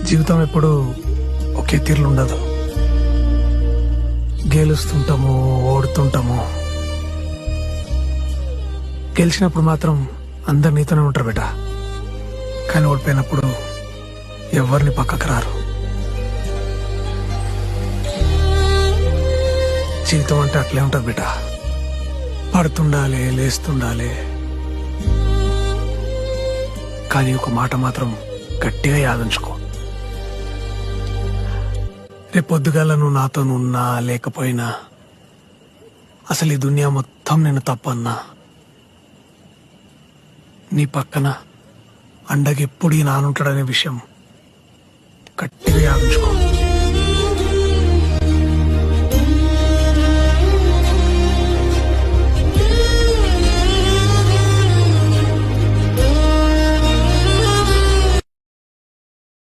జీవితం ఎప్పుడు ఒకే తీరులు ఉండదు. గెలుస్తుంటాము, ఓడుతుంటాము. గెలిచినప్పుడు మాత్రం అందరు నీతోనే ఉంటారు బేట. కానీ ఓడిపోయినప్పుడు ఎవరిని పక్కకు రారు. జీవితం అంటే అట్లే ఉంటది బేట. పడుతుండాలి, లేస్తుండాలి. కానీ ఒక మాట మాత్రం గట్టిగా యాదించుకో. రేపొద్దుగాల నువ్వు నాతో ఉన్నా లేకపోయినా, అసలు ఈ దునియా మొత్తం నేను తప్పన్నా, నీ పక్కన అండగా ఎప్పుడు ఈ నానుంటాడనే విషయం గట్టిగా యాదించుకో.